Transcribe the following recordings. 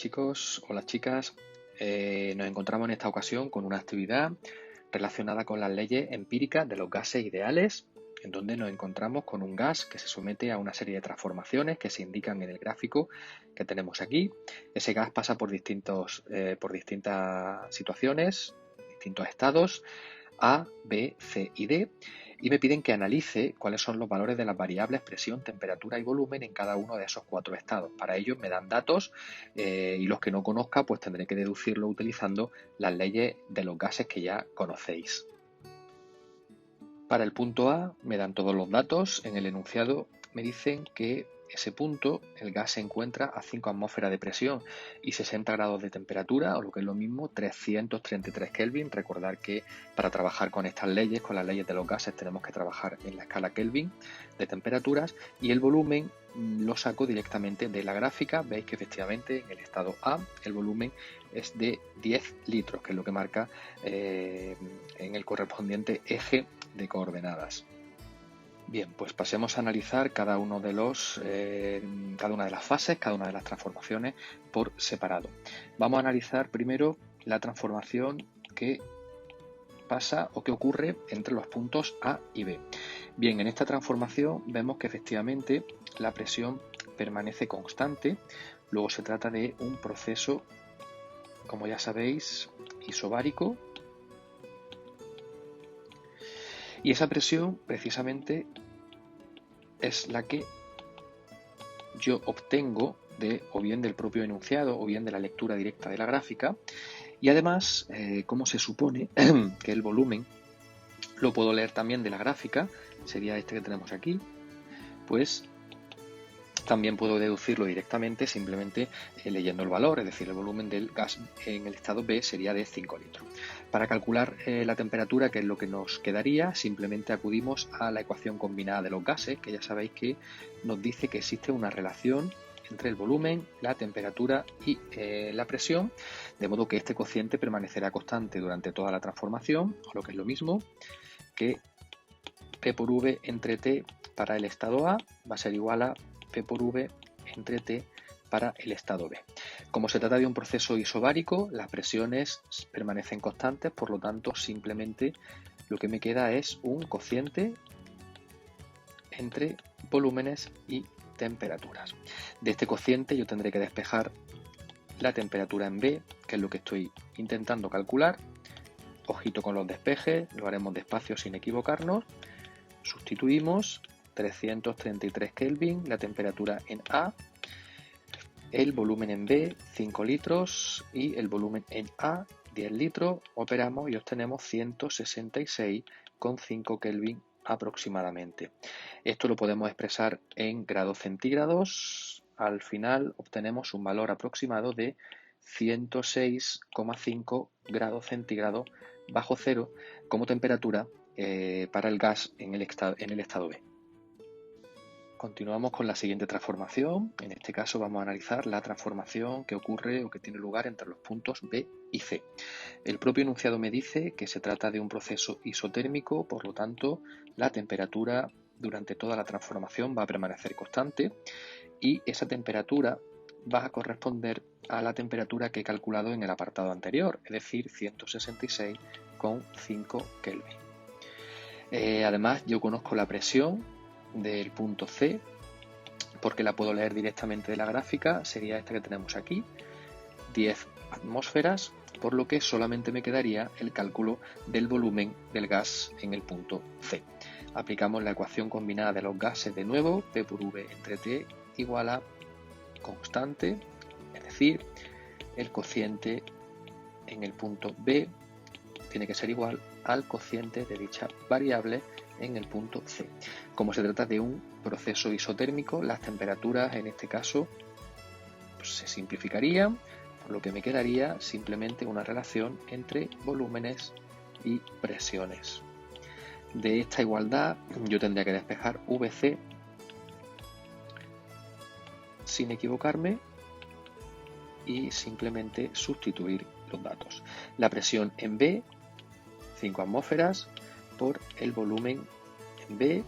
chicos, hola chicas. Nos encontramos en esta ocasión con una actividad relacionada con las leyes empíricas de los gases ideales, en donde nos encontramos con un gas que se somete a una serie de transformaciones que se indican en el gráfico que tenemos aquí. Ese gas pasa por distintas situaciones, distintos estados, A, B, C y D, y me piden que analice cuáles son los valores de las variables presión, temperatura y volumen en cada uno de esos 4 estados. Para ello me dan datos y los que no conozca pues tendré que deducirlo utilizando las leyes de los gases que ya conocéis. Para el punto A me dan todos los datos. En el enunciado me dicen que ese punto, el gas se encuentra a 5 atmósferas de presión y 60 grados de temperatura, o lo que es lo mismo, 333 Kelvin. Recordar que para trabajar con estas leyes, con las leyes de los gases, tenemos que trabajar en la escala Kelvin de temperaturas, y el volumen lo saco directamente de la gráfica. Veis que efectivamente en el estado A el volumen es de 10 litros, que es lo que marca en el correspondiente eje de coordenadas. Bien, pues pasemos a analizar cada una de las fases, cada una de las transformaciones por separado. Vamos a analizar primero la transformación que pasa o que ocurre entre los puntos A y B. Bien, en esta transformación vemos que efectivamente la presión permanece constante. Luego se trata de un proceso, como ya sabéis, isobárico. Y esa presión precisamente es la que yo obtengo o bien del propio enunciado o bien de la lectura directa de la gráfica. Y además, como se supone que el volumen lo puedo leer también de la gráfica, sería este que tenemos aquí, pues también puedo deducirlo directamente simplemente leyendo el valor, es decir, el volumen del gas en el estado B sería de 5 litros. Para calcular la temperatura, que es lo que nos quedaría, simplemente acudimos a la ecuación combinada de los gases, que ya sabéis que nos dice que existe una relación entre el volumen, la temperatura y la presión, de modo que este cociente permanecerá constante durante toda la transformación, o lo que es lo mismo, que P por V entre T para el estado A va a ser igual a P por V entre T para el estado B. Como se trata de un proceso isobárico, las presiones permanecen constantes, por lo tanto simplemente lo que me queda es un cociente entre volúmenes y temperaturas. De este cociente yo tendré que despejar la temperatura en B, que es lo que estoy intentando calcular. Ojito con los despejes, lo haremos despacio sin equivocarnos. Sustituimos 333 Kelvin, la temperatura en A, el volumen en B, 5 litros, y el volumen en A, 10 litros. Operamos y obtenemos 166,5 Kelvin aproximadamente. Esto lo podemos expresar en grados centígrados. Al final obtenemos un valor aproximado de 106,5 grados centígrados bajo cero como temperatura para el gas en el estado B. Continuamos con la siguiente transformación. En este caso vamos a analizar la transformación que ocurre o que tiene lugar entre los puntos B y C. El propio enunciado me dice que se trata de un proceso isotérmico, por lo tanto la temperatura durante toda la transformación va a permanecer constante, y esa temperatura va a corresponder a la temperatura que he calculado en el apartado anterior, es decir, 166,5 Kelvin. Además, yo conozco la presión del punto C, porque la puedo leer directamente de la gráfica, sería esta que tenemos aquí, 10 atmósferas, por lo que solamente me quedaría el cálculo del volumen del gas en el punto C. Aplicamos la ecuación combinada de los gases de nuevo, P por V entre T igual a constante, es decir, el cociente en el punto B tiene que ser igual al cociente de dicha variable en el punto C. Como se trata de un proceso isotérmico, las temperaturas en este caso pues, se simplificarían, por lo que me quedaría simplemente una relación entre volúmenes y presiones. De esta igualdad yo tendría que despejar VC sin equivocarme y simplemente sustituir los datos. La presión en B, 5 atmósferas, por el volumen en B,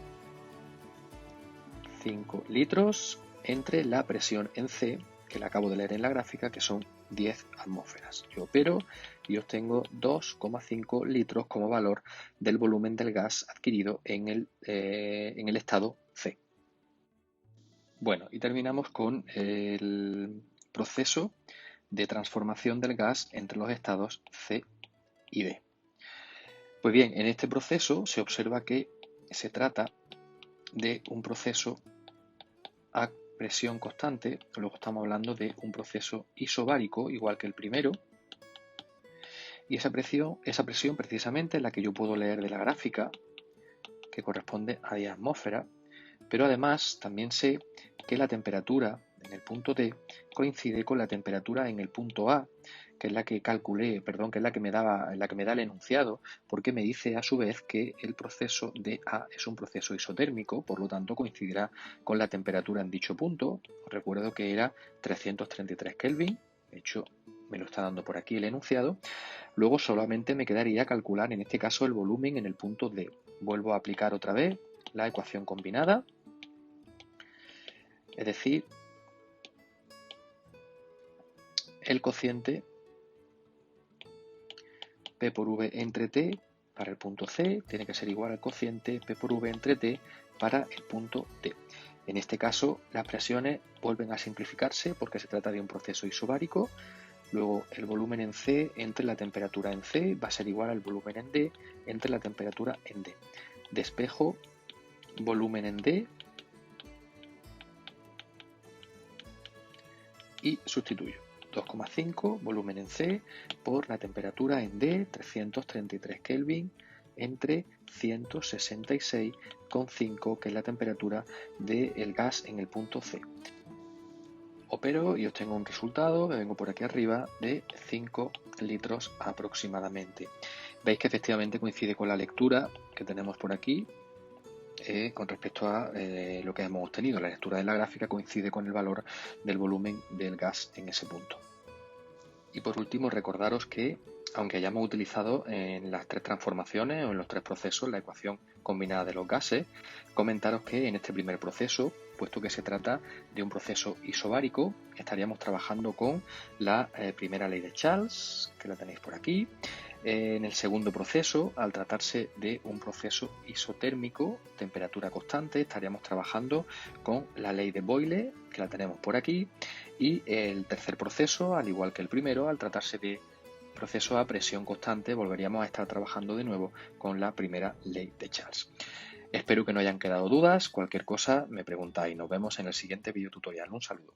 5 litros, entre la presión en C, que le acabo de leer en la gráfica, que son 10 atmósferas. Yo opero y obtengo 2,5 litros como valor del volumen del gas adquirido en el estado C. Bueno, y terminamos con el proceso de transformación del gas entre los estados C y D. Pues bien, en este proceso se observa que se trata de un proceso a presión constante, luego estamos hablando de un proceso isobárico, igual que el primero, y esa presión precisamente es la que yo puedo leer de la gráfica, que corresponde a 10 atmósferas, pero además también sé que la temperatura en el punto D coincide con la temperatura en el punto A, que es la que calculé, perdón, que es la que me da el enunciado, porque me dice a su vez que el proceso de A es un proceso isotérmico, por lo tanto coincidirá con la temperatura en dicho punto. Os recuerdo que era 333 Kelvin, de hecho me lo está dando por aquí el enunciado. Luego solamente me quedaría calcular en este caso el volumen en el punto D. Vuelvo a aplicar otra vez la ecuación combinada, es decir, el cociente P por V entre T para el punto C tiene que ser igual al cociente P por V entre T para el punto D. En este caso, las presiones vuelven a simplificarse porque se trata de un proceso isobárico. Luego, el volumen en C entre la temperatura en C va a ser igual al volumen en D entre la temperatura en D. Despejo volumen en D y sustituyo 2,5 volumen en C por la temperatura en D, 333 Kelvin entre 166,5, que es la temperatura del gas en el punto C. Opero y obtengo un resultado, me vengo por aquí arriba, de 5 litros aproximadamente. Veis que efectivamente coincide con la lectura que tenemos por aquí. Con respecto a lo que hemos obtenido, la lectura de la gráfica coincide con el valor del volumen del gas en ese punto. Y por último, recordaros que, aunque hayamos utilizado en las tres transformaciones o en los tres procesos la ecuación combinada de los gases, comentaros que en este primer proceso, puesto que se trata de un proceso isobárico, estaríamos trabajando con la primera ley de Charles, que la tenéis por aquí. En el segundo proceso, al tratarse de un proceso isotérmico, temperatura constante, estaríamos trabajando con la ley de Boyle, que la tenemos por aquí. Y el tercer proceso, al igual que el primero, al tratarse de proceso a presión constante, volveríamos a estar trabajando de nuevo con la primera ley de Charles. Espero que no hayan quedado dudas. Cualquier cosa me preguntáis. Nos vemos en el siguiente video tutorial. Un saludo.